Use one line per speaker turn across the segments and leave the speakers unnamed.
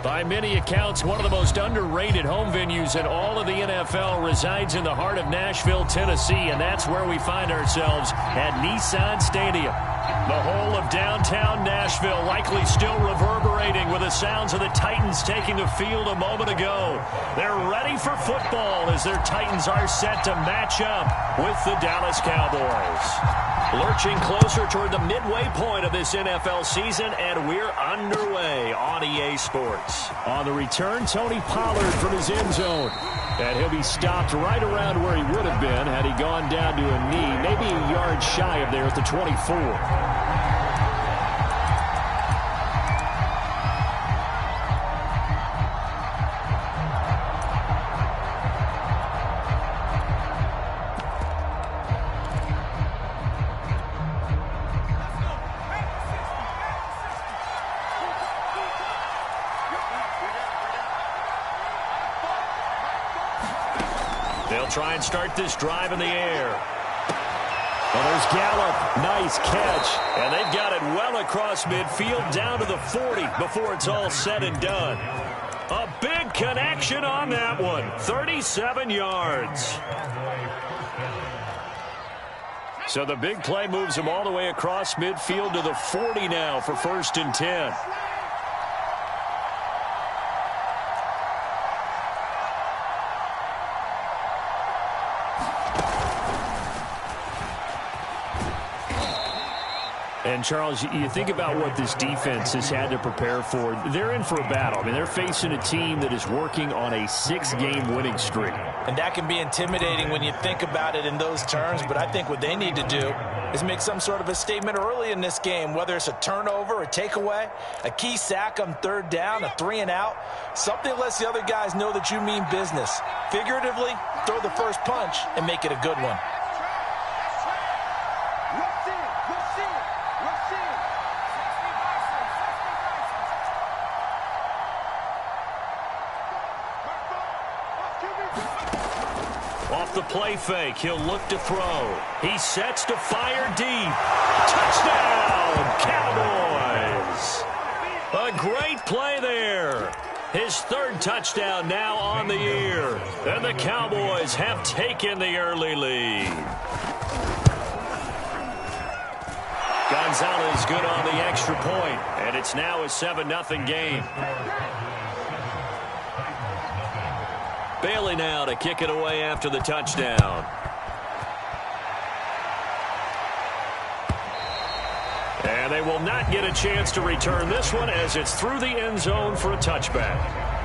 By many accounts, one of the most underrated home venues in all of the NFL resides in the heart of Nashville, Tennessee, and that's where we find ourselves at Nissan Stadium. The whole of downtown Nashville likely still reverberating with the sounds of the Titans taking the field a moment ago. They're ready for football as their Titans are set to match up with the Dallas Cowboys. Lurching closer toward the midway point of this NFL season, and we're underway on EA Sports. On the return, Tony Pollard from his end zone. And he'll be stopped right around where he would have been had he gone down to a knee, maybe a yard shy of there at the 24. They'll try and start this drive in the air. And there's Gallup. Nice catch. And they've got it well across midfield down to the 40 before it's all said and done. A big connection on that one. 37 yards. So the big play moves him all the way across midfield to the 40 now for 1st and 10. And, Charles, you think about what this defense has had to prepare for. They're in for a battle. I mean, they're facing a team that is working on a 6-game winning streak.
And that can be intimidating when you think about it in those terms. But I think what they need to do is make some sort of a statement early in this game, whether it's a turnover, a takeaway, a key sack on 3rd down, a 3-and-out, something that lets the other guys know that you mean business. Figuratively, throw the first punch and make it a good one.
Off the play fake, he'll look to throw. He sets to fire deep. Touchdown, Cowboys! A great play there. His 3rd touchdown now on the year. And the Cowboys have taken the early lead. Gonzalez good on the extra point, and it's now a 7-0 game. Bailey now to kick it away after the touchdown. And they will not get a chance to return this one as it's through the end zone for a touchback.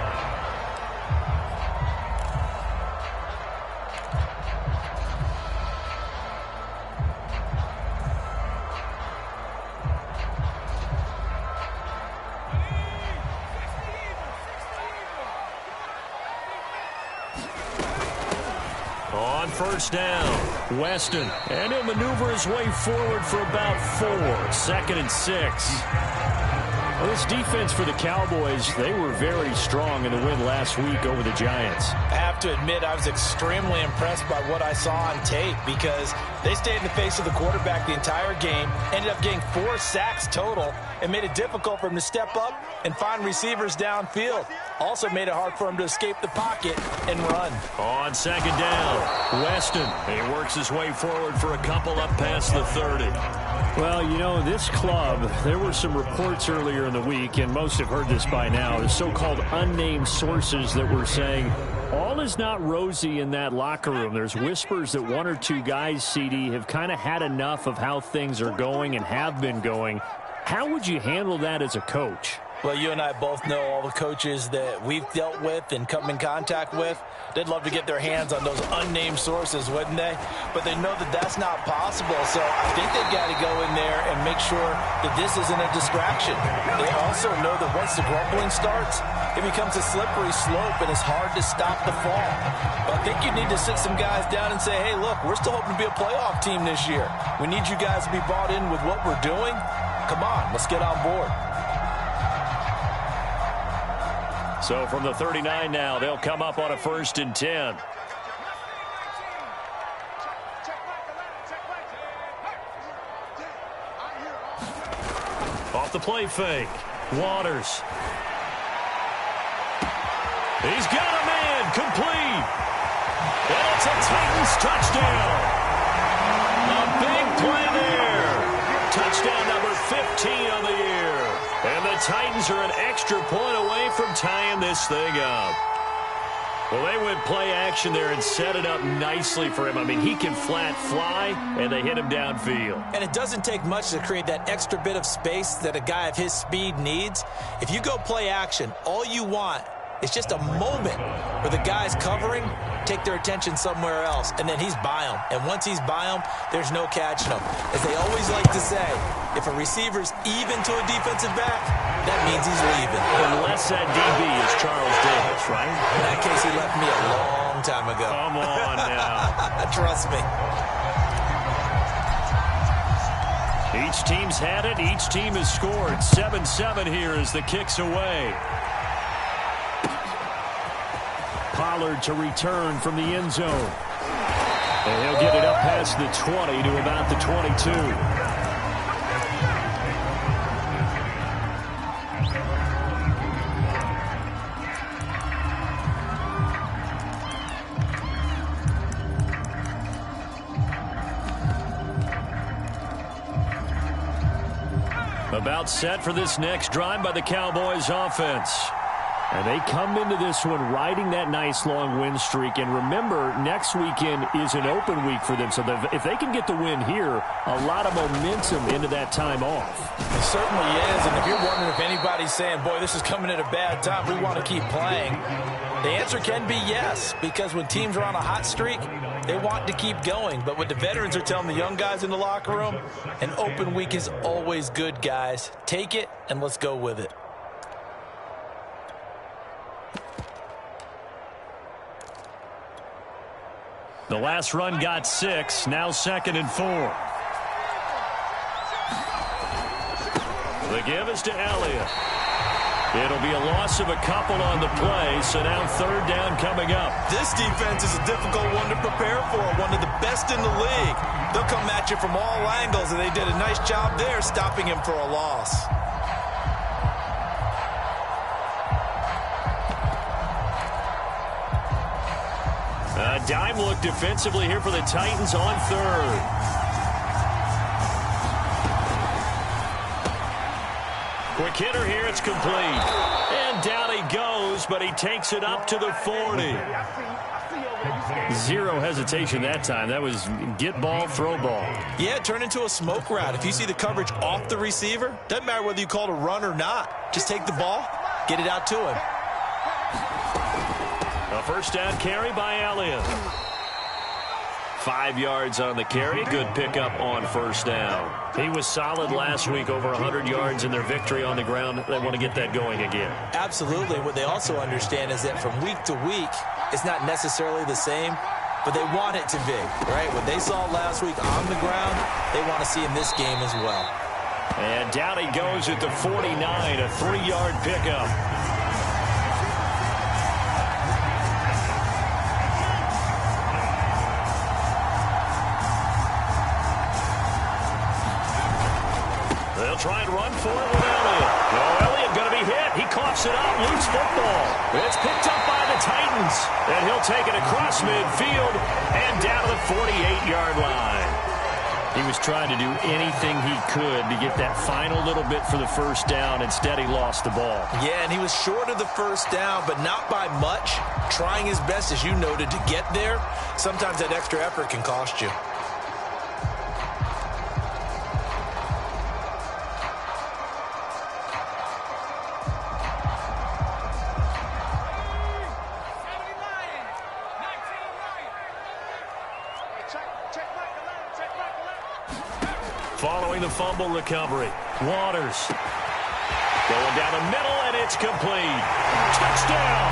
On 1st down, Weston, and he'll maneuver his way forward for about 4. 2nd and 6. Well, this defense for the Cowboys, they were very strong in the win last week over the Giants.
I have to admit, I was extremely impressed by what I saw on tape because they stayed in the face of the quarterback the entire game, ended up getting 4 sacks total, and made it difficult for him to step up and find receivers downfield. Also made it hard for him to escape the pocket and run.
On 2nd down, Weston. He works his way forward for a couple up past the 30. Well, you know, this club, there were some reports earlier in the week, and most have heard this by now, the so-called unnamed sources that were saying all is not rosy in that locker room. There's whispers that 1 or 2 guys, CD, have kind of had enough of how things are going and have been going. How would you handle that as a coach?
Well, you and I both know all the coaches that we've dealt with and come in contact with. They'd love to get their hands on those unnamed sources, wouldn't they? But they know that that's not possible, so I think they've got to go in there and make sure that this isn't a distraction. They also know that once the grumbling starts, it becomes a slippery slope, and it's hard to stop the fall. But I think you need to sit some guys down and say, hey, look, we're still hoping to be a playoff team this year. We need you guys to be bought in with what we're doing. Come on, let's get on board. So from the 39 now, they'll come up on a 1st and 10. Off the play fake, Waters.
He's got a man, complete. And it's a Titans touchdown. A big play there. Touchdown number 15 on the year. And the Titans are an extra point away from tying this thing up. Well, they went play action there and set it up nicely for him. I mean, he can flat fly, and they hit him downfield.
And it doesn't take much to create that extra bit of space that a guy of his speed needs. If you go play action, all you want is just a moment where the guys covering take their attention somewhere else, and then he's by them. And once he's by them, there's no catching him. As they always like to say, if a receiver's even to a defensive back, that means he's leaving.
Unless that DB is Charles Davis, right?
In that case, he left me a long time ago.
Come on now.
Trust me.
Each team's had it. Each team has scored. 7-7 here as the kick's away. Pollard to return from the end zone. And he'll get it up past the 20 to about the 22. About set for this next drive by the Cowboys offense. And they come into this one riding that nice long win streak. And remember, next weekend is an open week for them. So if they can get the win here, a lot of momentum into that time off.
It certainly is. And if you're wondering if anybody's saying, boy, this is coming at a bad time, we want to keep playing, the answer can be yes. Because when teams are on a hot streak, they want to keep going. But what the veterans are telling the young guys in the locker room, an open week is always good, guys. Take it and let's go with it.
The last run got 6, now 2nd and 4. The give is to Elliott. It'll be a loss of a couple on the play, so now 3rd down coming up.
This defense is a difficult one to prepare for, one of the best in the league. They'll come at you from all angles, and they did a nice job there stopping him for a loss.
A dime look defensively here for the Titans on 3rd. Quick hitter here, it's complete. And down he goes, but he takes it up to the 40. Zero hesitation that time. That was get ball, throw ball.
Yeah, it turned into a smoke route. If you see the coverage off the receiver, doesn't matter whether you call it a run or not. Just take the ball, get it out to him.
A first down carry by Elliott. 5 yards on the carry. Good pickup on first down. He was solid last week, over 100 yards in their victory on the ground. They want to get that going again.
Absolutely. What they also understand is that from week to week, it's not necessarily the same, but they want it to be, right? What they saw last week on the ground, they want to see in this game as well.
And down he goes at the 49, a 3-yard pickup. They'll try and run for it with Elliott. Oh, Elliott going to be hit. He coughs it up. Loose football. It's picked up by the Titans. And he'll take it across midfield and down to the 48-yard line. He was trying to do anything he could to get that final little bit for the first down. Instead, he lost the ball.
Yeah, and he was short of the first down, but not by much. Trying his best, as you noted, to get there. Sometimes that extra effort can cost you.
Following the fumble recovery, Waters going down the middle, and it's complete. Touchdown!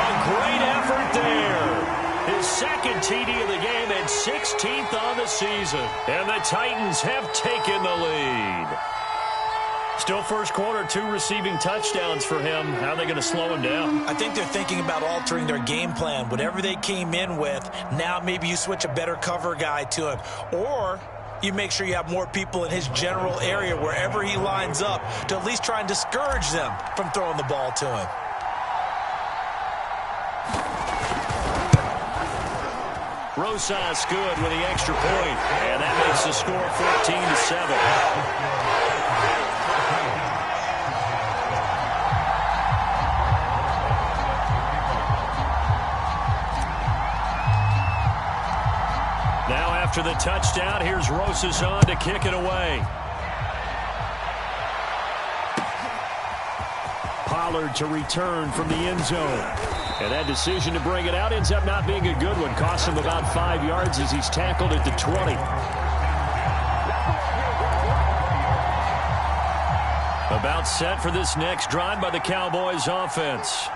A great effort there. His second TD of the game and 16th on the season. And the Titans have taken the lead. Still first quarter, 2 receiving touchdowns for him. How are they going to slow him down?
I think they're thinking about altering their game plan. Whatever they came in with, now maybe you switch a better cover guy to him. Or you make sure you have more people in his general area wherever he lines up to at least try and discourage them from throwing the ball to him.
Rosas good with the extra point, and that makes the score 14-7. Now after the touchdown, here's Rosas on to kick it away. Pollard to return from the end zone. And that decision to bring it out ends up not being a good one. Costs him about 5 yards as he's tackled at the 20. About set for this next drive by the Cowboys offense.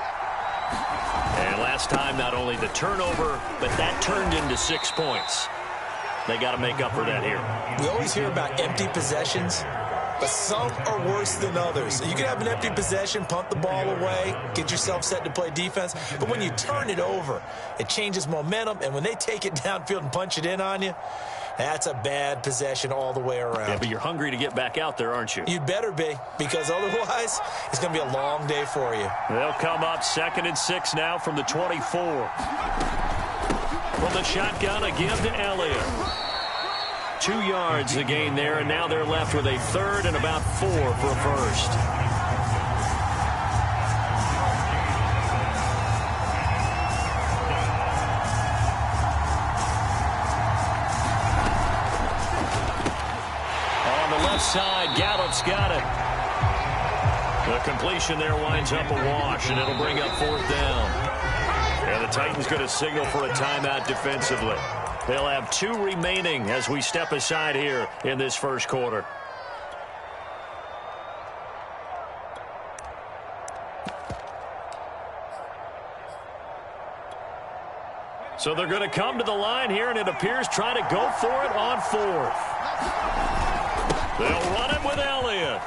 And last time, not only the turnover, but that turned into 6 points. They got to make up for that here.
We always hear about empty possessions, but some are worse than others. You can have an empty possession, punt the ball away, get yourself set to play defense. But when you turn it over, it changes momentum. And when they take it downfield and punch it in on you, that's a bad possession all the way around.
Yeah, but you're hungry to get back out there, aren't you?
You'd better be, because otherwise it's going to be a long day for you.
They'll come up 2nd and 6 now from the 24. From the shotgun, a give to Elliott. 2 yards the gain there, and now they're left with a 3rd and about 4 for a first. On the left side, Gallup's got it. The completion there winds up a wash, and it'll bring up 4th down. And the Titans going to signal for a timeout defensively. They'll have 2 remaining as we step aside here in this first quarter. So they're going to come to the line here, and it appears trying to go for it on 4th. They'll run it with Elliott.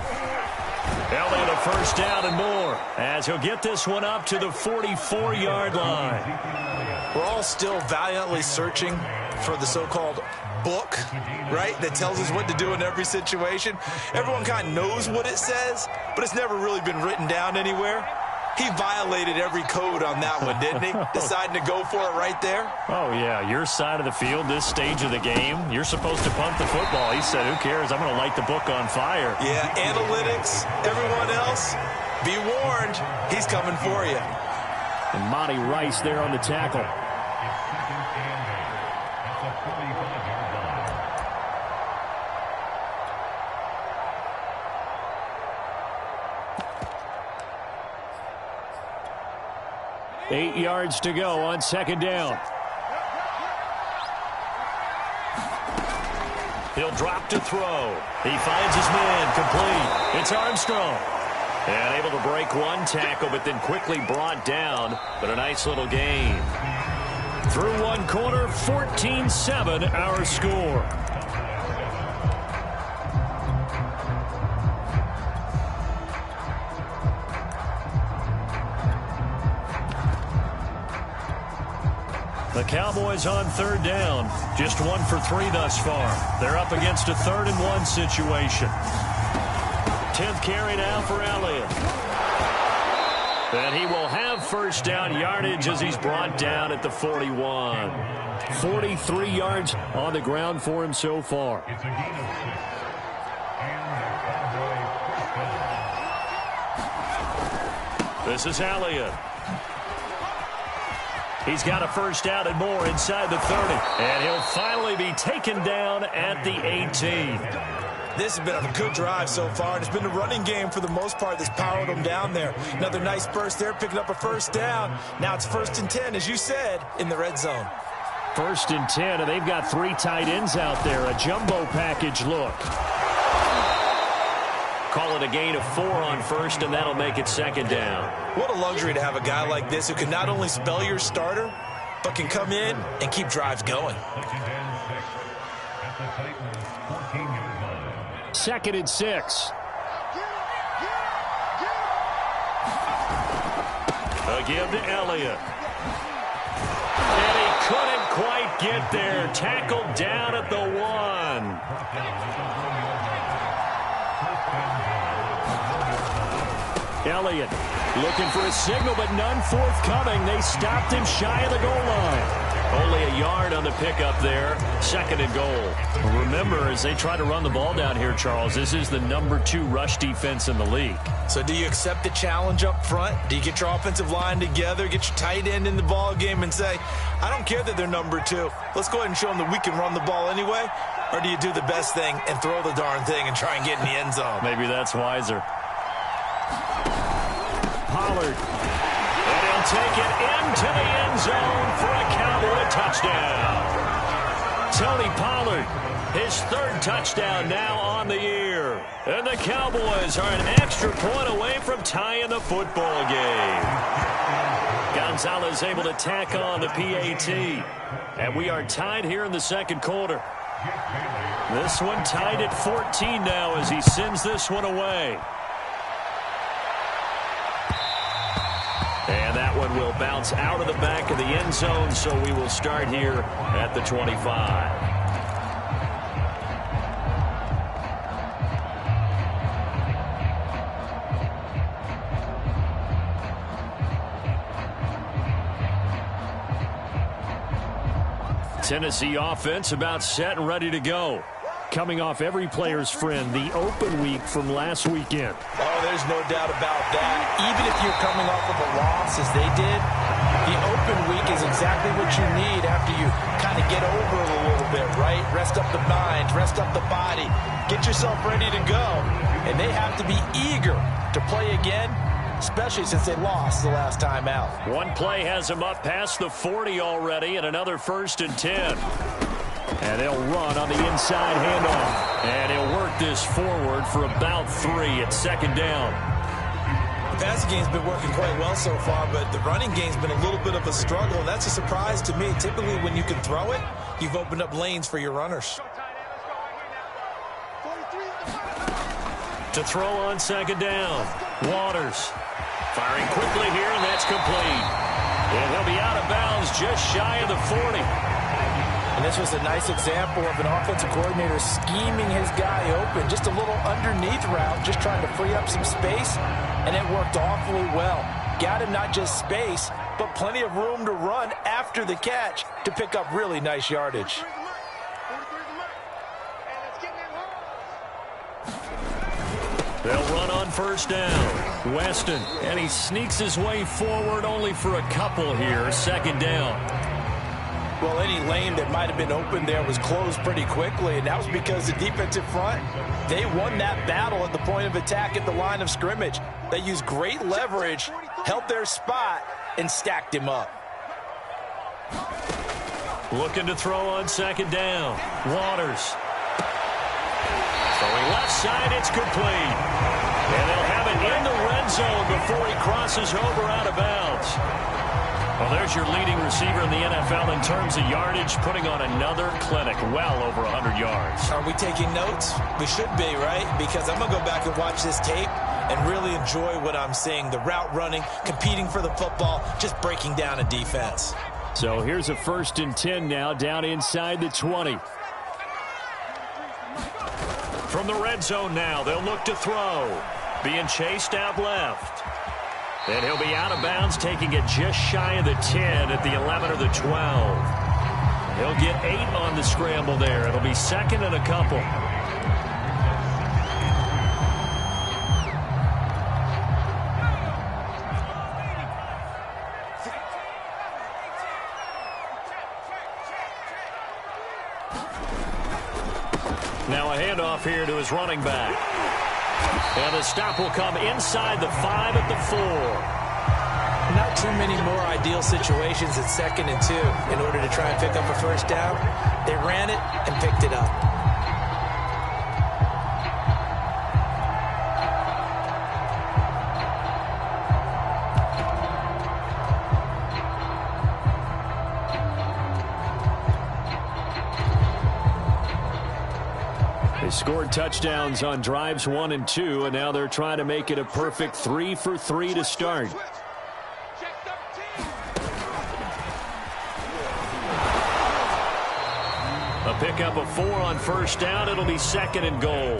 Elliott a first down and more as he'll get this one up to the 44-yard line.
We're all still valiantly searching for the so-called book, right, that tells us what to do in every situation. Everyone kind of knows what it says, but it's never really been written down anywhere. He violated every code on that one, didn't he? Deciding to go for it right there.
Oh, yeah, your side of the field, this stage of the game, you're supposed to punt the football. He said, who cares? I'm going to light the book on fire.
Yeah, analytics, everyone else, be warned, he's coming for you.
And Monty Rice there on the tackle. Eight yards to go on 2nd down. He'll drop to throw. He finds his man complete. It's Armstrong. And able to break one tackle, but then quickly brought down. But a nice little gain. Through one quarter, 14-7 our score. The Cowboys on 3rd down. Just 1 for 3 thus far. They're up against a 3rd and 1 situation. 10th carry now for Elliott. And he will have first down yardage as he's brought down at the 41. 43 yards on the ground for him so far. This is Elliott. He's got a first down and more inside the 30. And he'll finally be taken down at the 18.
This has been a good drive so far, and it's been a running game for the most part that's powered them down there. Another nice burst there, picking up a first down. Now it's 1st and 10, as you said, in the red zone.
1st and 10, and they've got 3 tight ends out there. A jumbo package look. Call it a gain of 4 on 1st, and that'll make it 2nd down.
What a luxury to have a guy like this who can not only spell your starter, but can come in and keep drives going.
2nd and 6. A give to Elliott. And he couldn't quite get there. Tackled down at the 1. Elliott looking for a signal, but none forthcoming. They stopped him shy of the goal line. Only a yard on the pickup there. 2nd and goal. Well, remember, as they try to run the ball down here, Charles, this is the number 2 rush defense in the league.
So do you accept the challenge up front? Do you get your offensive line together, get your tight end in the ball game and say, I don't care that they're number 2. Let's go ahead and show them that we can run the ball anyway? Or do you do the best thing and throw the darn thing and try and get in the end zone?
Maybe that's wiser. Pollard. And he'll take it into the end zone for a Cowboy touchdown. Tony Pollard, his 3rd touchdown now on the year. And the Cowboys are an extra point away from tying the football game. Gonzalez able to tack on the PAT. And we are tied here in the 2nd quarter. This one tied at 14 now as he sends this one away. And that one will bounce out of the back of the end zone, so we will start here at the 25. Tennessee offense about set and ready to go. Coming off every player's friend, the open week from last weekend.
Oh, there's no doubt about that. Even if you're coming off of a loss as they did, the open week is exactly what you need after you kind of get over it a little bit, right? Rest up the mind, rest up the body, get yourself ready to go. And they have to be eager to play again, especially since they lost the last time out.
One play has them up past the 40 already, and another 1st and 10. And they'll run on the inside handoff. And he'll work this forward for about 3 at 2nd down.
The passing game's been working quite well so far, but the running game's been a little bit of a struggle, and that's a surprise to me. Typically, when you can throw it, you've opened up lanes for your runners.
To throw on 2nd down, Waters. Firing quickly here, and that's complete. And he'll be out of bounds just shy of the 40.
And this was a nice example of an offensive coordinator scheming his guy open. Just a little underneath route, just trying to free up some space, and it worked awfully well. Got him not just space, but plenty of room to run after the catch to pick up really nice yardage.
They'll run on 1st down. Weston, and he sneaks his way forward only for a couple here. 2nd down.
Well, any lane that might have been open there was closed pretty quickly, and that was because the defensive front, they won that battle at the point of attack at the line of scrimmage. They used great leverage, held their spot, and stacked him up.
Looking to throw on 2nd down. Waters. Throwing left side, it's complete. And they'll have it in the red zone before he crosses over out of bounds. Well, there's your leading receiver in the NFL in terms of yardage, putting on another clinic, well over 100 yards.
Are we taking notes? We should be, right? Because I'm going to go back and watch this tape and really enjoy what I'm seeing. The route running, competing for the football, just breaking down a defense.
So here's a 1st and 10 now, down inside the 20. From the red zone now, they'll look to throw. Being chased out left. And he'll be out of bounds, taking it just shy of the 10 at the 11 or the 12. He'll get 8 on the scramble there. It'll be 2nd and a couple. Now a handoff here to his running back. And the stop will come inside the 5 at the 4.
Not too many more ideal situations at 2nd and 2 in order to try and pick up a 1st down. They ran it and picked it up.
They scored touchdowns on drives 1 and 2, and now they're trying to make it a perfect 3 for 3 to start. A pickup of 4 on 1st down. It'll be 2nd and goal.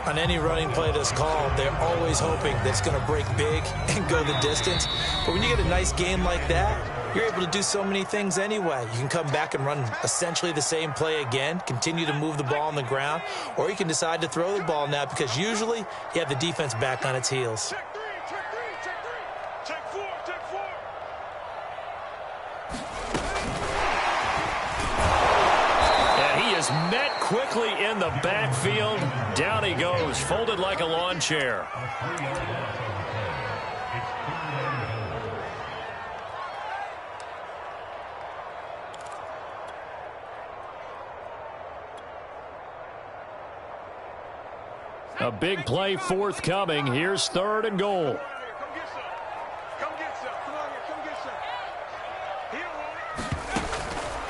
On any running play that's called, they're always hoping that it's going to break big and go the distance. But when you get a nice game like that, you're able to do so many things anyway. You can come back and run essentially the same play again, continue to move the ball on the ground, or you can decide to throw the ball now because usually you have the defense back on its heels.
Met quickly in the backfield. Down he goes, folded like a lawn chair. A big play forthcoming. Here's 3rd and goal.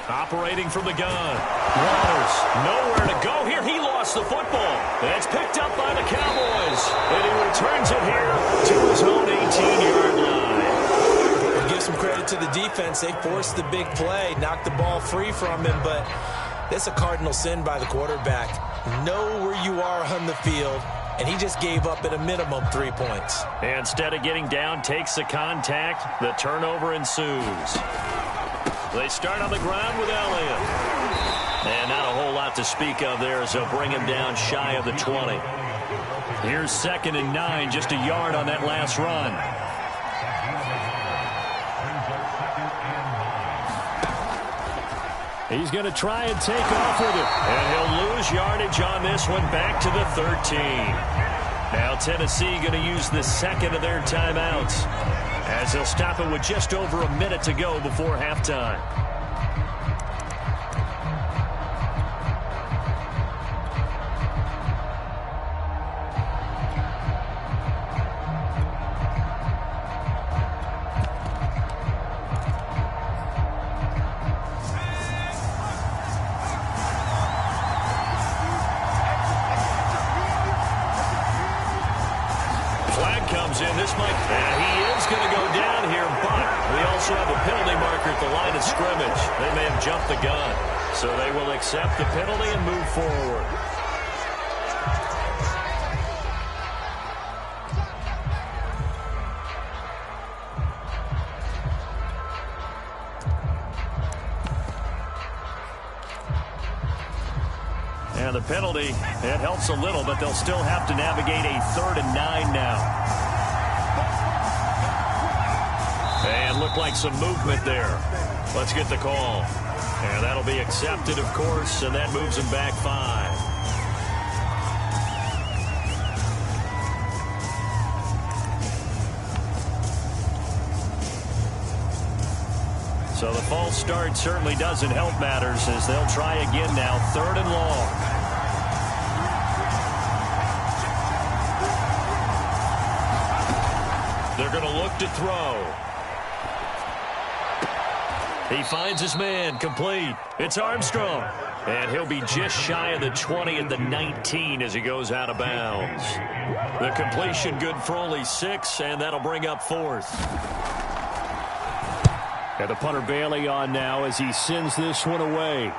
Operating from the gun. Waters, nowhere to go here. He lost the football. And it's picked up by the Cowboys. And he returns it here to his own 18-yard line.
We'll give some credit to the defense. They forced the big play, knocked the ball free from him, but that's a cardinal sin by the quarterback. Know where you are on the field, and he just gave up at a minimum 3 points.
Instead of getting down, takes the contact. The turnover ensues. They start on the ground with Elliott. And not a whole lot to speak of there as they'll bring him down shy of the 20. Here's 2nd and 9, just a yard on that last run. He's going to try and take off with it. And he'll lose yardage on this one, back to the 13. Now Tennessee going to use the 2nd of their timeouts, as they'll stop it with just over a minute to go before halftime. In this might, and he is going to go down here, but we also have a penalty marker at the line of scrimmage. They may have jumped the gun, so they will accept the penalty and move forward. And the penalty, it helps a little, but they'll still have to navigate a 3rd and 9 now. And looked like some movement there. Let's get the call. And that'll be accepted, of course, and that moves him back 5. So the false start certainly doesn't help matters, as they'll try again now, 3rd and long. They're going to look to throw. He finds his man, complete. It's Armstrong. And he'll be just shy of the 20 at the 19 as he goes out of bounds. The completion good for only 6, and that'll bring up 4th. And the punter Bailey on now as he sends this one away.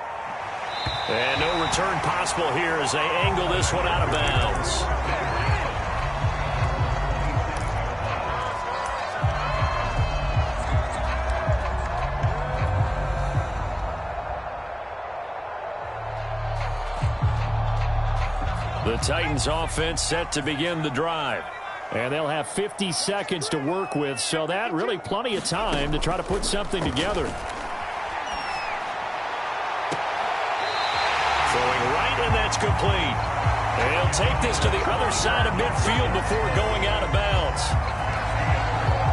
And no return possible here as they angle this one out of bounds. The Titans offense set to begin the drive. And they'll have 50 seconds to work with, so that really plenty of time to try to put something together. Throwing right, and that's complete. And he'll take this to the other side of midfield before going out of bounds.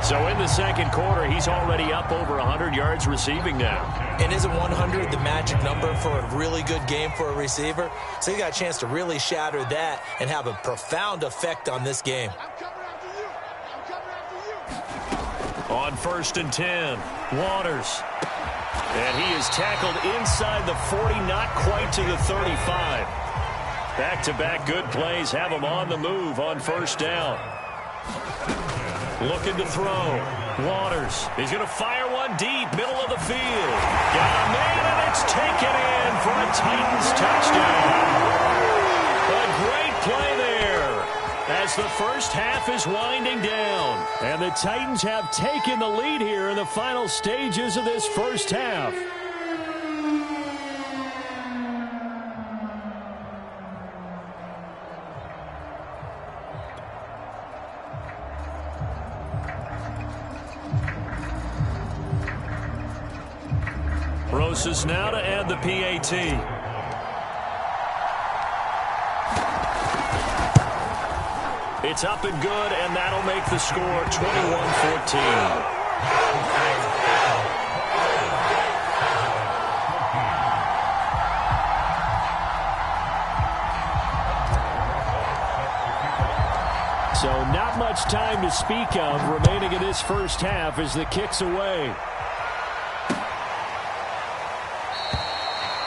So in the second quarter, he's already up over 100 yards receiving now.
And isn't 100 the magic number for a really good game for a receiver? So he got a chance to really shatter that and have a profound effect on this game.
On 1st and 10, Waters. And he is tackled inside the 40, not quite to the 35. Back-to-back good plays have him on the move on 1st down. Looking to throw. Waters. He's going to fire one deep, middle of the field. Got a man, and it's taken in for a Titans touchdown. A great play there. as the first half is winding down. And the Titans have taken the lead here in the final stages of this first half. Rosas now to add the PAT. It's up and good, and that'll make the score 21-14. So not much time to speak of remaining in this first half as the kick's away.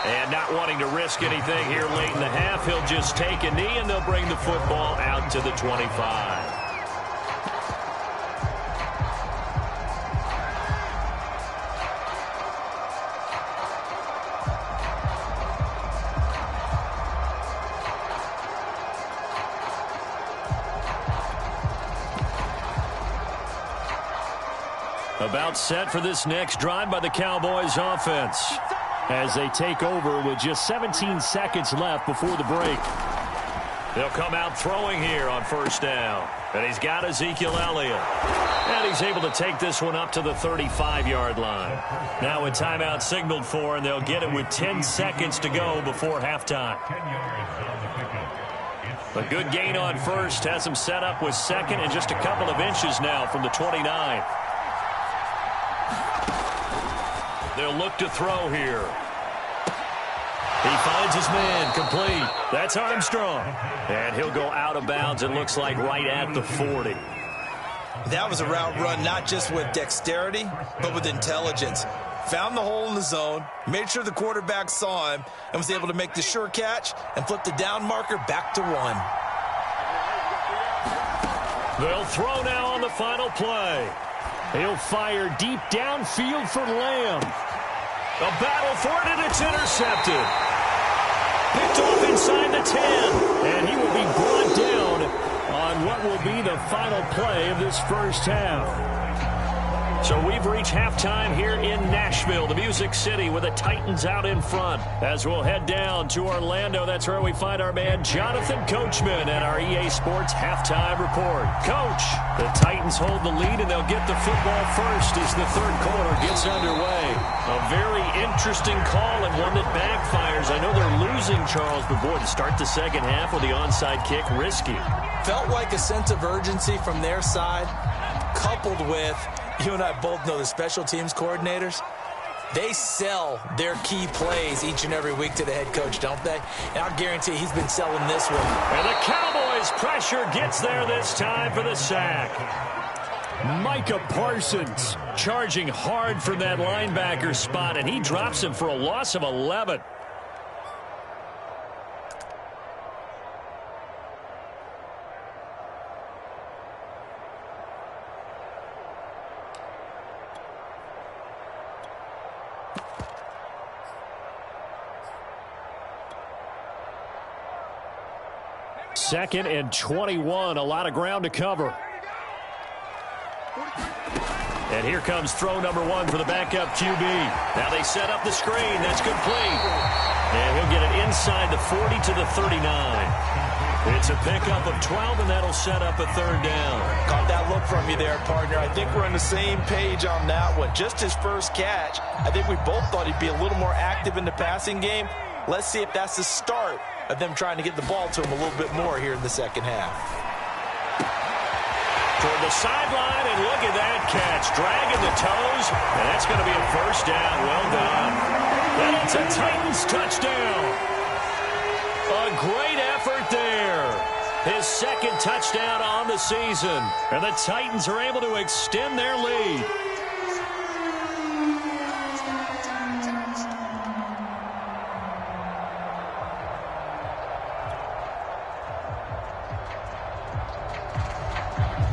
And not wanting to risk anything here late in the half, he'll just take a knee, and they'll bring the football out to the 25. About set for this next drive by the Cowboys offense, as they take over with just 17 seconds left before the break. They'll come out throwing here on first down. And he's got Ezekiel Elliott. And he's able to take this one up to the 35-yard line. Now a timeout signaled for, and they'll get it with 10 seconds to go before halftime. A good gain on first has him set up with second and just a couple of inches now from the 29. They'll look to throw here. He finds his man, complete. That's Armstrong. And he'll go out of bounds, it looks like, right at the 40.
That was a route run not just with dexterity, but with intelligence. Found the hole in the zone, made sure the quarterback saw him, and was able to make the sure catch and flip the down marker back to 1.
They'll throw now on the final play. He'll fire deep downfield for Lamb. A battle for it, and it's intercepted. Picked off inside the 10, and he will be brought down on what will be the final play of this first half. So we've reached halftime here in Nashville, the Music City, with the Titans out in front. As we'll head down to Orlando, that's where we find our man Jonathan Coachman and our EA Sports halftime report. Coach, the Titans hold the lead, and they'll get the football first as the third quarter gets underway. A very interesting call and one that backfires. I know they're losing, Charles, but boy, to start the second half with the onside kick, risky.
Felt like a sense of urgency from their side, coupled with, you and I both know the special teams coordinators, they sell their key plays each and every week to the head coach, don't they? And I'll guarantee he's been selling this one.
And the Cowboys' pressure gets there this time for the sack. Micah Parsons charging hard from that linebacker spot, and he drops him for a loss of 11. Second and 21, a lot of ground to cover. And here comes throw number 1 for the backup QB. Now they set up the screen. That's complete. And he'll get it inside the 40 to the 39. It's a pickup of 12, and that'll set up a third down.
Caught that look from you there, partner. I think we're on the same page on that one. Just his first catch. I think we both thought he'd be a little more active in the passing game. Let's see if that's the start of them trying to get the ball to him a little bit more here in the second half.
Toward the sideline, and look at that catch. Dragging the toes, and that's going to be a first down. Well done. And it's a Titans touchdown. A great effort there. His second touchdown on the season. And the Titans are able to extend their lead.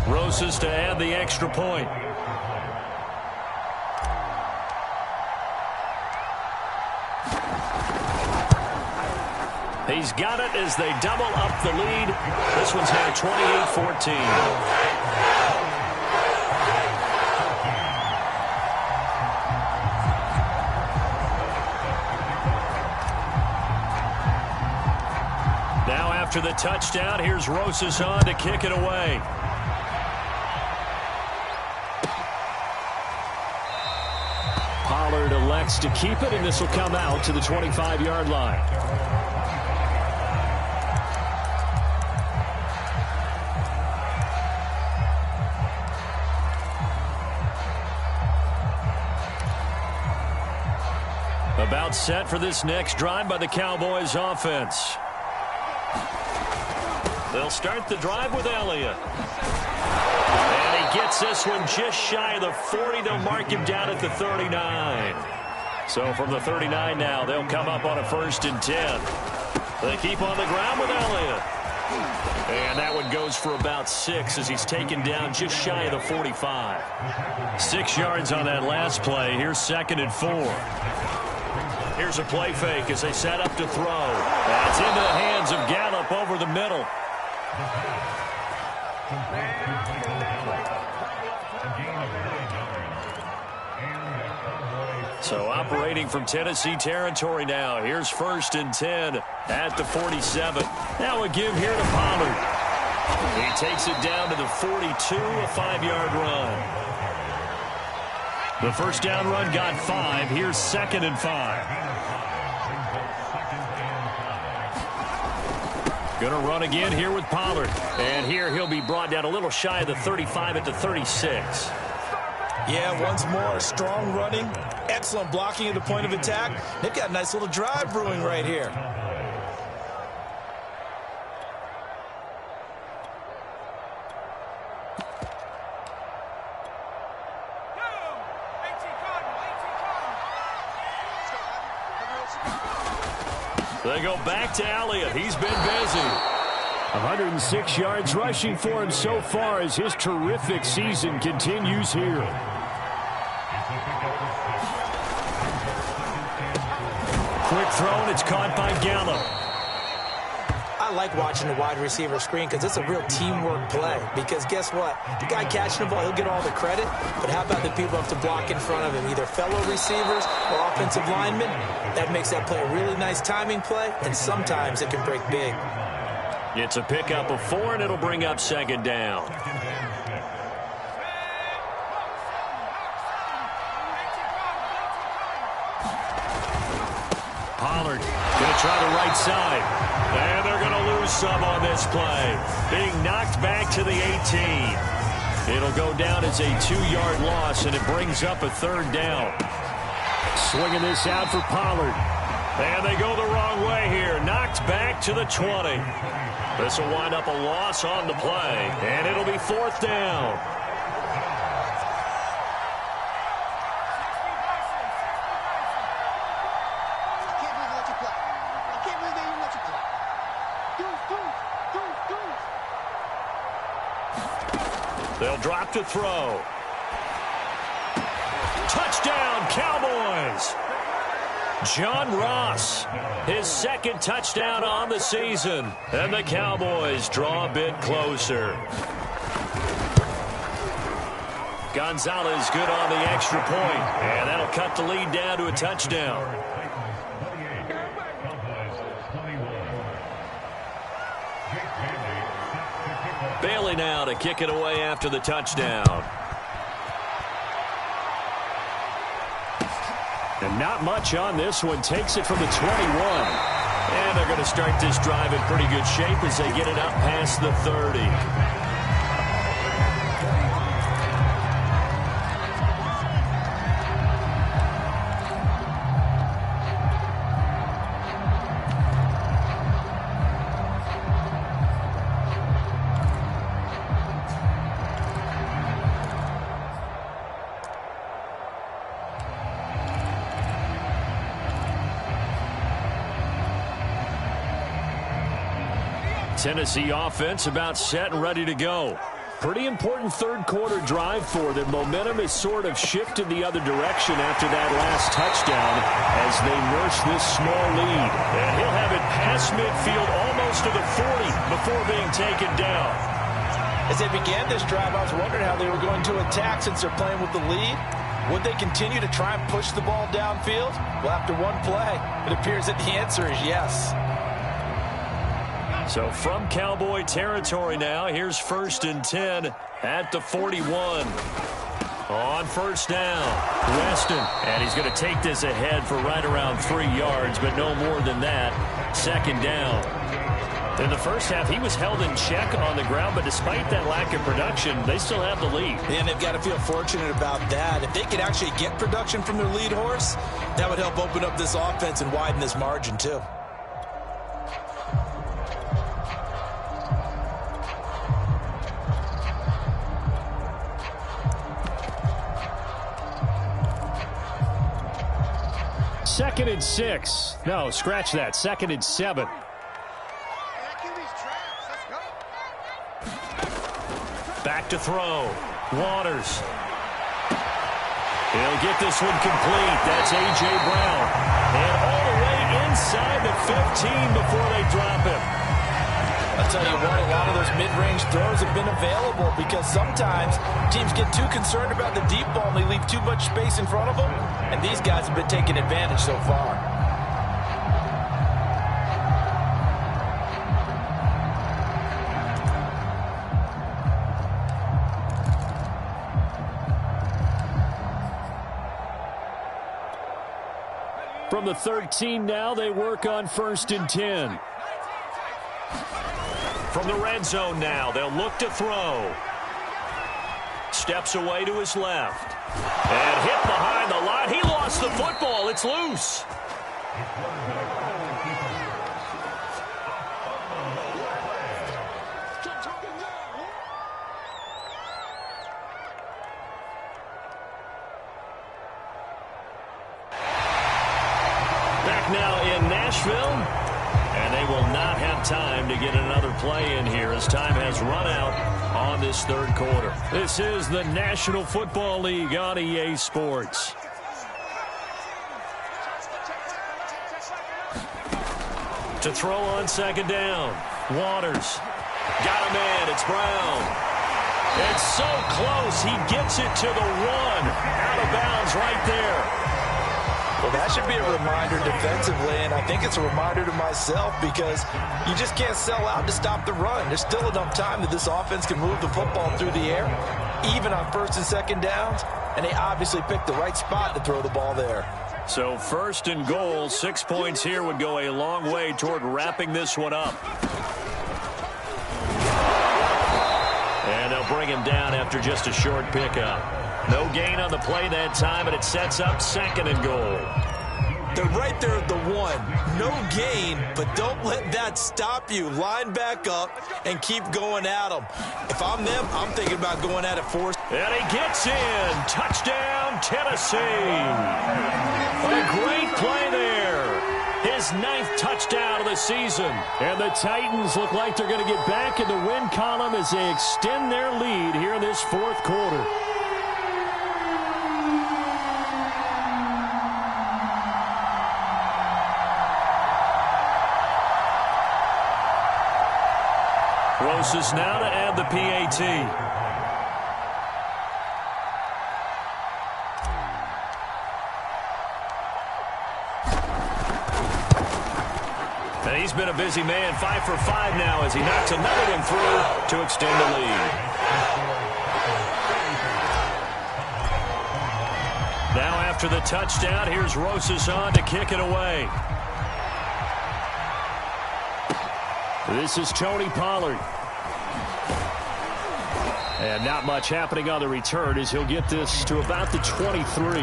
Rosas to add the extra point. He's got it as they double up the lead. This one's now 28-14. Now after the touchdown, here's Rosas on to kick it away. Pollard elects to keep it, and this will come out to the 25-yard line. About set for this next drive by the Cowboys offense. They'll start the drive with Elliott. And he gets this one just shy of the 40. They'll mark him down at the 39. So from the 39 now, they'll come up on a 1st and 10. They keep on the ground with Elliott. And that one goes for about 6 as he's taken down just shy of the 45. 6 yards on that last play. Here's 2nd and 4. Here's a play fake as they set up to throw. That's into the hands of Gallup over the middle. So operating from Tennessee territory now. Here's 1st and 10 at the 47. Now a give here to Pollard. He takes it down to the 42, a 5-yard run. The first down run got 5. Here's 2nd and 5. Going to run again here with Pollard. And here he'll be brought down a little shy of the 35 at the 36.
Yeah, once more, strong running, excellent blocking at the point of attack. They've got a nice little drive brewing right here.
They go back to Elliott. He's been busy. 106 yards rushing for him so far as his terrific season continues here. Quick throw, and it's caught by Gallup.
I like watching the wide receiver screen because it's a real teamwork play. Because guess what? The guy catching the ball, he'll get all the credit. But how about the people who have to block in front of him, either fellow receivers or offensive linemen? That makes that play a really nice timing play, and sometimes it can break big.
It's a pickup of 4, and it'll bring up 2nd down. Pollard going to try the right side. And they're going to lose some on this play. Being knocked back to the 18. It'll go down as a 2-yard loss, and it brings up a 3rd down. Swinging this out for Pollard. And they go the wrong way here. Knocked back to the 20. This will wind up a loss on the play. And it'll be 4th down. They'll drop to throw. Touchdown, Cowboys! John Ross, his 2nd touchdown on the season. And the Cowboys draw a bit closer. Gonzalez good on the extra point. And that'll cut the lead down to a touchdown. Bailey now to kick it away after the touchdown. And not much on this one. Takes it from the 21. And they're going to start this drive in pretty good shape as they get it up past the 30. Tennessee offense about set and ready to go. Pretty important third-quarter drive for them. Momentum has sort of shifted the other direction after that last touchdown as they nurse this small lead. And he'll have it past midfield almost to the 40 before being taken down.
As they began this drive, I was wondering how they were going to attack since they're playing with the lead. Would they continue to try and push the ball downfield? Well, after one play, it appears that the answer is yes.
So from Cowboy territory now, here's 1st and 10 at the 41. On first down, Weston. And he's going to take this ahead for right around 3 yards, but no more than that. 2nd down. In the first half, he was held in check on the ground, but despite that lack of production, they still have the lead.
And they've got to feel fortunate about that. If they could actually get production from their lead horse, that would help open up this offense and widen this margin too.
Second and 6. No, scratch that. 2nd and 7. Back to throw. Waters. He'll get this one complete. That's A.J. Brown. And all the way inside the 15 before they drop him.
I'll tell you what, a lot of those mid-range throws have been available because sometimes teams get too concerned about the deep ball and they leave too much space in front of them. And these guys have been taking advantage so far.
From the 13 now, they work on 1st and 10. From the red zone now, they'll look to throw. Steps away to his left. And hit behind the line. He lost the football. It's loose. Back now in Nashville, and they will not have time to get another play in here as time has run out on this third quarter. This is the National Football League on EA Sports. To throw on 2nd down, Waters. Got a man, it's Brown. It's so close, he gets it to the 1. Out of bounds right there.
Well, that should be a reminder defensively, and I think it's a reminder to myself because you just can't sell out to stop the run. There's still enough time that this offense can move the football through the air, even on 1st and 2nd downs, and they obviously picked the right spot to throw the ball there.
So 1st and goal, 6 points here would go a long way toward wrapping this one up. And they'll bring him down after just a short pickup. No gain on the play that time, and it sets up 2nd and goal.
They're right there at the 1. No gain, but don't let that stop you. Line back up and keep going at them. If I'm them, I'm thinking about going at it 4.
And he gets in. Touchdown, Tennessee. A great play there. His 9th touchdown of the season. And the Titans look like they're going to get back in the win column as they extend their lead here in this 4th quarter. Closest now to add the PAT. And he's been a busy man, 5 for 5 now as he knocks another one through to extend the lead. Now after the touchdown, here's Rosas on to kick it away. This is Tony Pollard. And not much happening on the return as he'll get this to about the 23.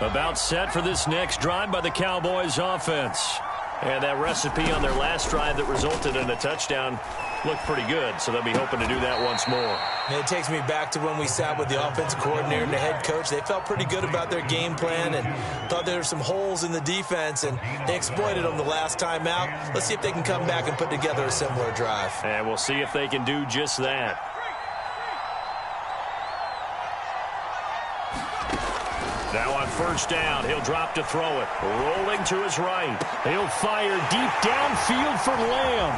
About set for this next drive by the Cowboys offense. And that recipe on their last drive that resulted in a touchdown looked pretty good, so they'll be hoping to do that once more.
And it takes me back to when we sat with the offensive coordinator and the head coach. They felt pretty good about their game plan and thought there were some holes in the defense, and they exploited them the last time out. Let's see if they can come back and put together a similar drive.
And we'll see if they can do just that. Now on first down, he'll drop to throw it. Rolling to his right. He'll fire deep downfield for Lamb.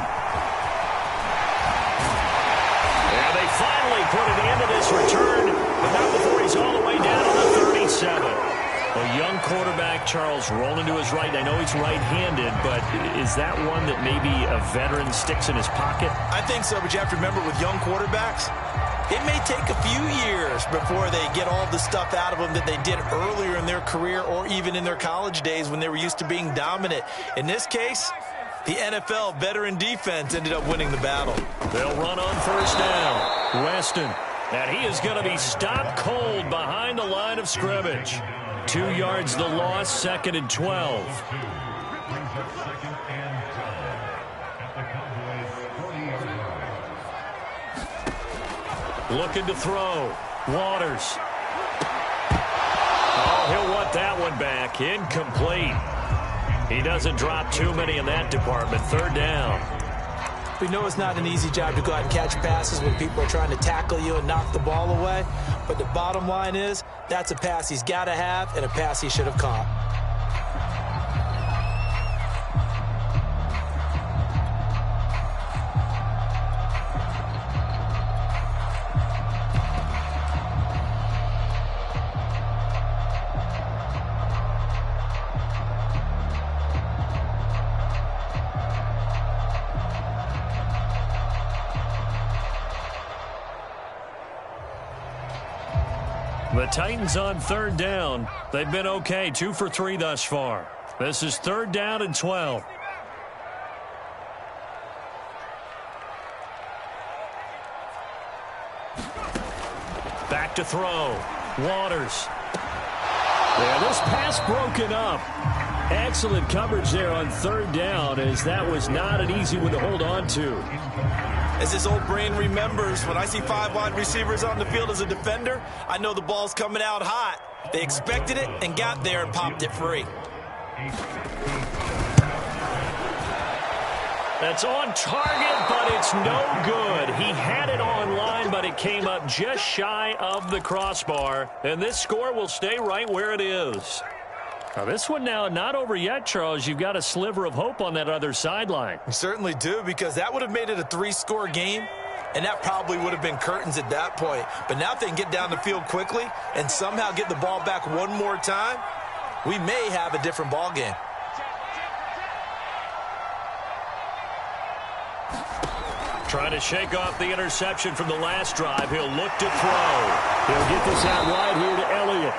And they finally put an end to this return, but not before he's all the way down on the 37. A young quarterback, Charles, rolling to his right. I know he's right-handed, but is that one that maybe a veteran sticks in his pocket?
I think so, but you have to remember with young quarterbacks, it may take a few years before they get all the stuff out of them that they did earlier in their career or even in their college days when they were used to being dominant. In this case, the NFL veteran defense ended up winning the battle.
They'll run on first down. Weston. And he is going to be stopped cold behind the line of scrimmage. 2 yards the loss, 2nd and 12. Looking to throw. Waters. Oh, he'll want that one back. Incomplete. He doesn't drop too many in that department. 3rd down.
We know it's not an easy job to go out and catch passes when people are trying to tackle you and knock the ball away. But the bottom line is, that's a pass he's got to have and a pass he should have caught.
The Titans on 3rd down. They've been okay, 2 for 3 thus far. This is 3rd down and 12. Back to throw. Waters. Yeah, this pass broken up. Excellent coverage there on 3rd down, as that was not an easy one to hold on to.
As this old brain remembers, when I see 5 wide receivers on the field as a defender, I know the ball's coming out hot. They expected it and got there and popped it free.
That's on target, but it's no good. He had it on line, but it came up just shy of the crossbar. And this score will stay right where it is. Now, this one now not over yet, Charles. You've got a sliver of hope on that other sideline.
You certainly do, because that would have made it a 3-score game, and that probably would have been curtains at that point. But now if they can get down the field quickly and somehow get the ball back one more time, we may have a different ball game.
Trying to shake off the interception from the last drive. He'll look to throw. He'll get this out wide here to Elliott.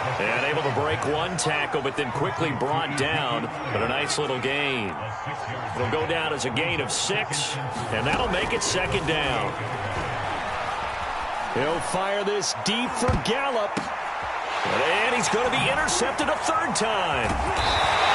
And able to break one tackle, but then quickly brought down. But a nice little gain. It'll go down as a gain of 6, and that'll make it 2nd down. He'll fire this deep for Gallup. And he's going to be intercepted a 3rd time.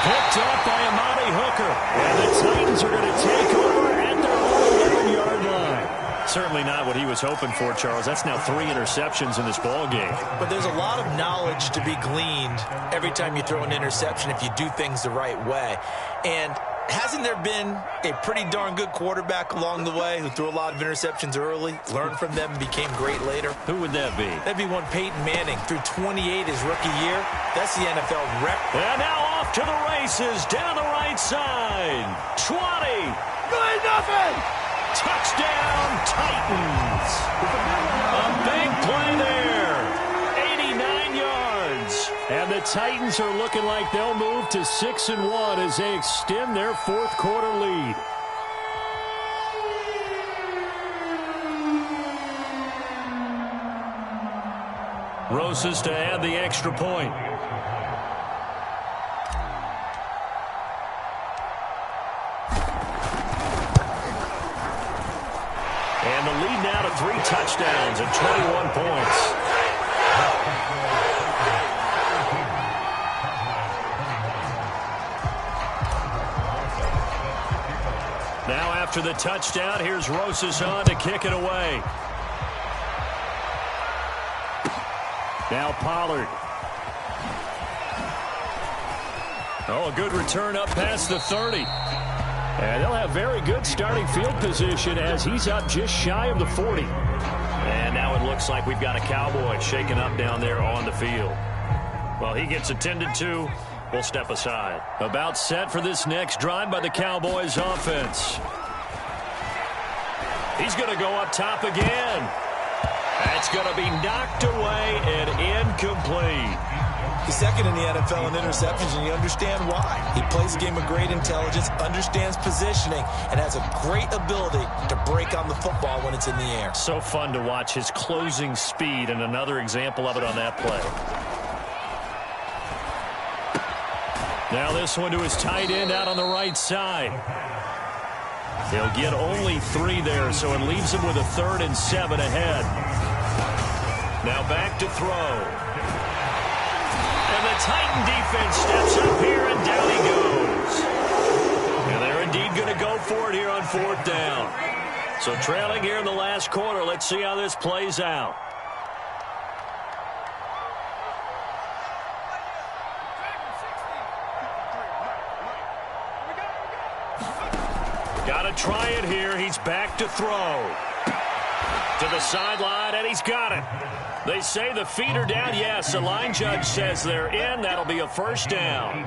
Picked up by Amani Hooker. And the Titans are going to take over at their own 11-yard line. Certainly not what he was hoping for, Charles. That's now 3 interceptions in this ball game.
But there's a lot of knowledge to be gleaned every time you throw an interception if you do things the right way. And hasn't there been a pretty darn good quarterback along the way who threw a lot of interceptions early, learned from them, and became great later?
Who would that be?
That'd be one Peyton Manning. Threw 28 his rookie year. That's the NFL record.
And now off to the races down the right side. 20. Good nothing. Touchdown, Titans. A big play there. 89 yards. And the Titans are looking like they'll move to 6-1 as they extend their 4th quarter lead. Rosas to add the extra point. And the lead now to 3 touchdowns and 21 points. Now after After the touchdown, here's Rosas on to kick it away. Now Pollard. Oh, a good return up past the 30. And they'll have very good starting field position as he's up just shy of the 40. And now it looks like we've got a Cowboy shaking up down there on the field. Well, he gets attended to. We'll step aside. About set for this next drive by the Cowboys offense. He's going to go up top again. That's going to be knocked away and incomplete.
He's second in the NFL in interceptions, and you understand why. He plays a game of great intelligence, understands positioning, and has a great ability to break on the football when it's in the air.
So fun to watch his closing speed, and another example of it on that play. Now this one to his tight end out on the right side. They'll get only 3 there, so it leaves him with a 3rd and 7 ahead. Now back to throw. And the Titan defense steps up here, and down he goes. And they're indeed going to go for it here on 4th down. So trailing here in the last quarter. Let's see how this plays out. Got to try it here. He's back to throw. To the sideline, and he's got it. They say the feet are down. Yes, the line judge says they're in. That'll be a 1st down.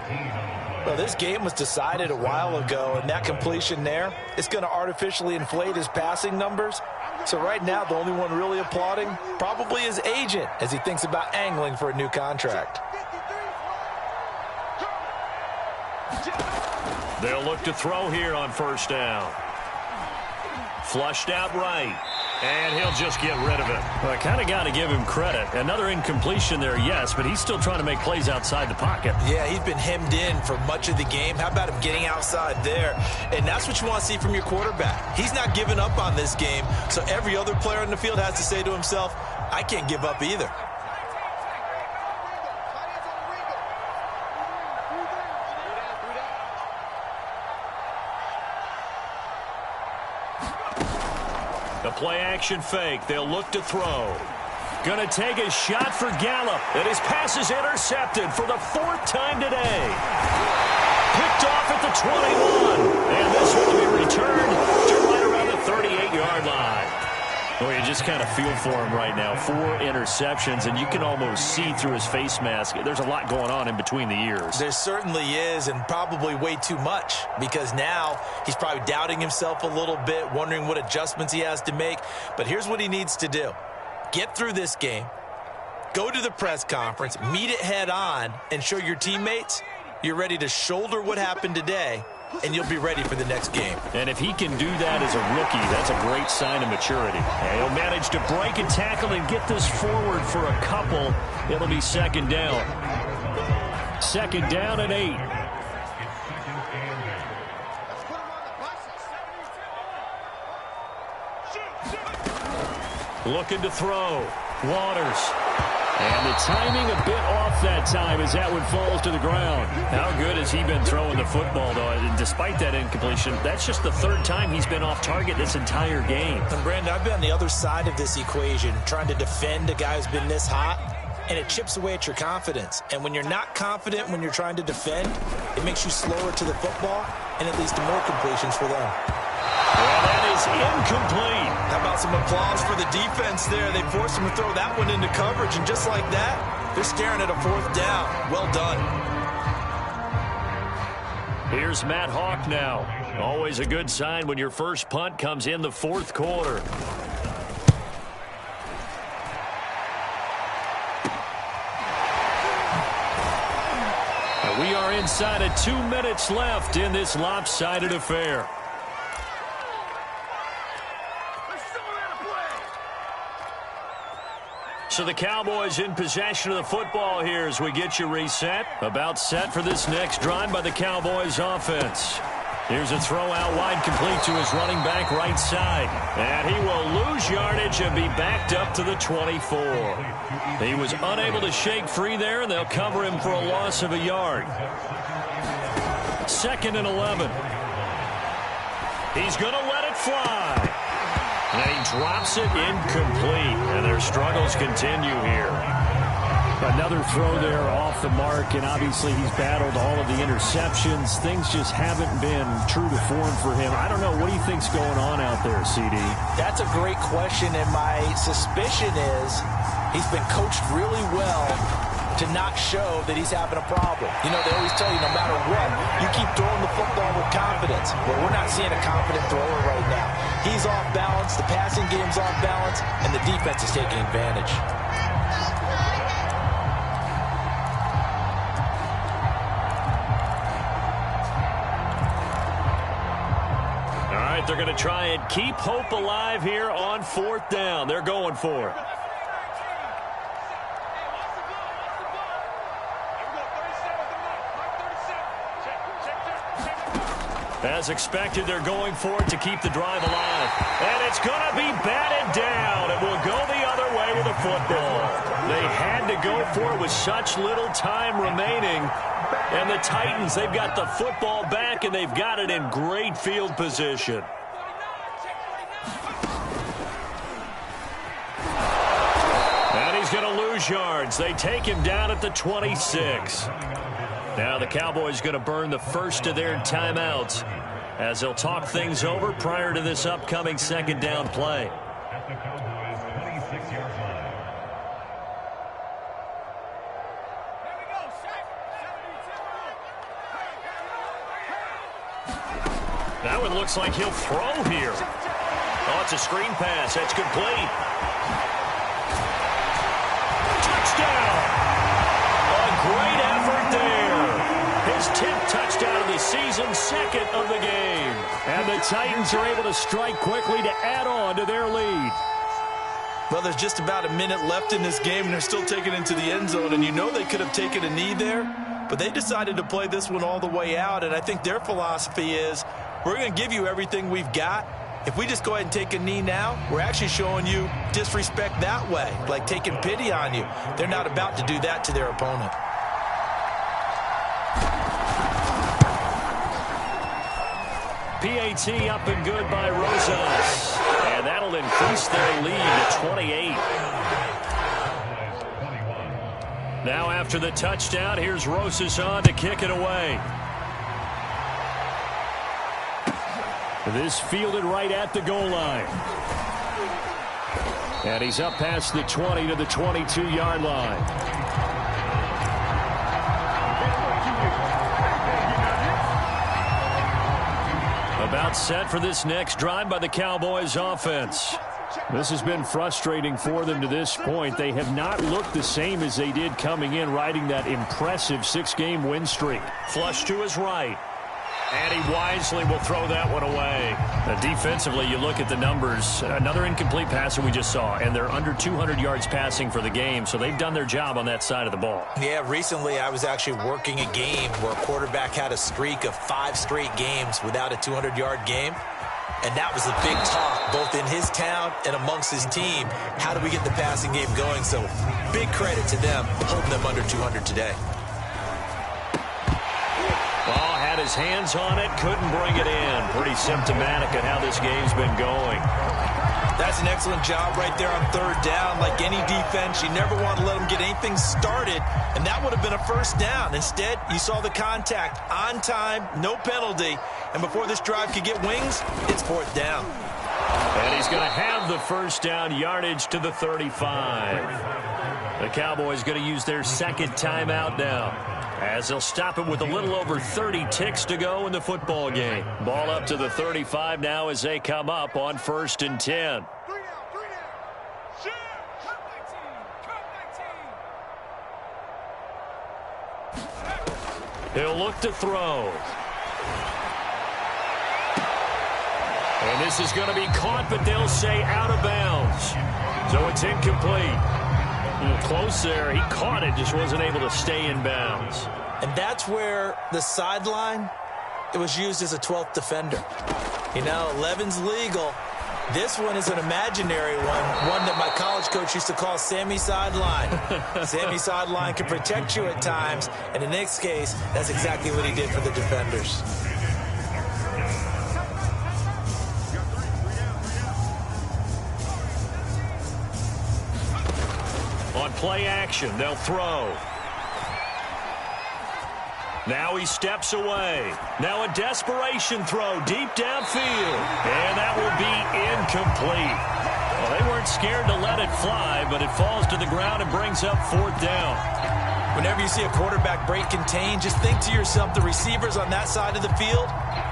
Well, this game was decided a while ago, and that completion there is going to artificially inflate his passing numbers. So right now, the only one really applauding probably his agent as he thinks about angling for a new contract.
They'll look to throw here on 1st down. Flushed out right. And he'll just get rid of it. Well, I kind of got to give him credit. Another incompletion there, yes, but he's still trying to make plays outside the pocket.
Yeah, he's been hemmed in for much of the game. How about him getting outside there? And that's what you want to see from your quarterback. He's not giving up on this game, so every other player in the field has to say to himself, I can't give up either.
The play-action fake. They'll look to throw. Going to take a shot for Gallup. And his pass is intercepted for the 4th time today. Picked off at the 21. And this one will be returned to right around the 38-yard line. Well, you just kind of feel for him right now. 4 interceptions, and you can almost see through his face mask. There's a lot going on in between the ears.
There certainly is, and probably way too much, because now he's probably doubting himself a little bit, wondering what adjustments he has to make. But here's what he needs to do. Get through this game, go to the press conference, meet it head on, and show your teammates you're ready to shoulder what happened today, and you'll be ready for the next game.
And if he can do that as a rookie, that's a great sign of maturity. And he'll manage to break a tackle and get this forward for a couple. It'll be 2nd down. 2nd down and 8. Looking to throw. Waters. And the timing a bit off that time as that one falls to the ground. How good has he been throwing the football, though? And despite that incompletion, that's just the 3rd time he's been off target this entire game.
And, Brandon, I've been on the other side of this equation, trying to defend a guy who's been this hot, and it chips away at your confidence. And when you're not confident when you're trying to defend, it makes you slower to the football, and it leads to more completions for them.
Well, that is incomplete.
How about some applause for the defense there? They forced him to throw that one into coverage, and just like that, they're staring at a 4th down. Well done.
Here's Matt Hawk now. Always a good sign when your first punt comes in the 4th quarter. And we are inside of 2 minutes left in this lopsided affair. So the Cowboys in possession of the football here as we get you reset. About set for this next drive by the Cowboys offense. Here's a throw out wide complete to his running back right side. And he will lose yardage and be backed up to the 24. He was unable to shake free there, and they'll cover him for a loss of a yard. 2nd and 11. He's going to let it fly. And he drops it incomplete. And their struggles continue here.
Another throw there off the mark, and obviously he's battled all of the interceptions. Things just haven't been true to form for him. I don't know. What do you think's going on out there, CD?
That's a great question, and my suspicion is he's been coached really well to not show that he's having a problem. You know, they always tell you no matter what, you keep throwing the football with confidence. Well, we're not seeing a confident thrower right now. He's off balance, the passing game's off balance, and the defense is taking advantage.
They're going to try and keep hope alive here on 4th down. They're going for it. As expected, they're going for it to keep the drive alive. And it's going to be batted down. It will go the other way with a football. They had to go for it with such little time remaining. And the Titans, they've got the football back, and they've got it in great field position. And he's going to lose yards. They take him down at the 26. Now the Cowboys going to burn the first of their timeouts as they'll talk things over prior to this upcoming 2nd down play. Now it looks like he'll throw here. Oh, it's a screen pass. That's complete. Touchdown! A great effort there. His 10th touchdown of the season, 2nd of the game. And the Titans are able to strike quickly to add on to their lead.
Well, there's just about a minute left in this game, and they're still taking it into the end zone. And you know they could have taken a knee there, but they decided to play this one all the way out. And I think their philosophy is, we're going to give you everything we've got. If we just go ahead and take a knee now, we're actually showing you disrespect that way, like taking pity on you. They're not about to do that to their opponent.
PAT up and good by Rosas. And that'll increase their lead to 28. Now after the touchdown, here's Rosas on to kick it away. This fielded right at the goal line. And he's up past the 20 to the 22-yard line. About set for this next drive by the Cowboys offense. This has been frustrating for them to this point. They have not looked the same as they did coming in, riding that impressive 6-game win streak. Flush to his right. And he wisely will throw that one away. Defensively, you look at the numbers. Another incomplete pass that we just saw, and they're under 200 yards passing for the game, so they've done their job on that side of the ball.
Yeah, recently I was actually working a game where a quarterback had a streak of 5 straight games without a 200-yard game. And that was the big talk, both in his town and amongst his team. How do we get the passing game going? So big credit to them, holding them under 200 today.
Ball had his hands on it, couldn't bring it in. Pretty symptomatic of how this game's been going.
That's an excellent job right there on 3rd down. Like any defense, you never want to let them get anything started, and that would have been a 1st down. Instead, you saw the contact on time, no penalty, and before this drive could get wings, it's 4th down.
And he's going to have the 1st down yardage to the 35. The Cowboys going to use their 2nd timeout now, as they'll stop it with a little over 30 ticks to go in the football game. Ball up to the 35 now as they come up on 1st and 10. He'll look to throw. And this is going to be caught, but they'll say out of bounds. So it's incomplete. Close there. He caught it, just wasn't able to stay in bounds.
And that's where the sideline, it was used as a 12th defender. You know, 11's legal. This one is an imaginary one that my college coach used to call Sammy Sideline. Sammy Sideline can protect you at times, and in this case, that's exactly what he did for the defenders.
On play action, they'll throw. Now he steps away. Now a desperation throw deep downfield. And that will be incomplete. Well, they weren't scared to let it fly, but it falls to the ground and brings up 4th down.
Whenever you see a quarterback break contain, just think to yourself, the receivers on that side of the field,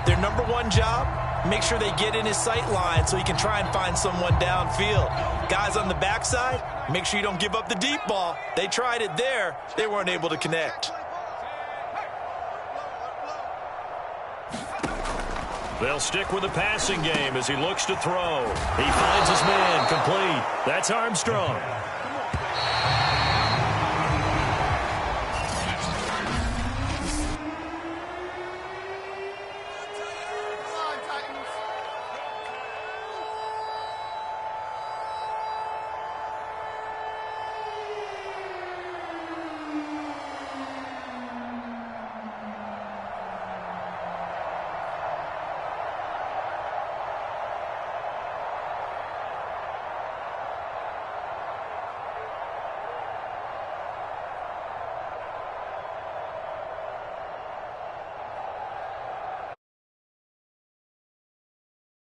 their number one job, make sure they get in his sight line so he can try and find someone downfield. Guys on the backside, make sure you don't give up the deep ball. They tried it there. They weren't able to connect.
They'll stick with the passing game as he looks to throw. He finds his man complete. That's Armstrong.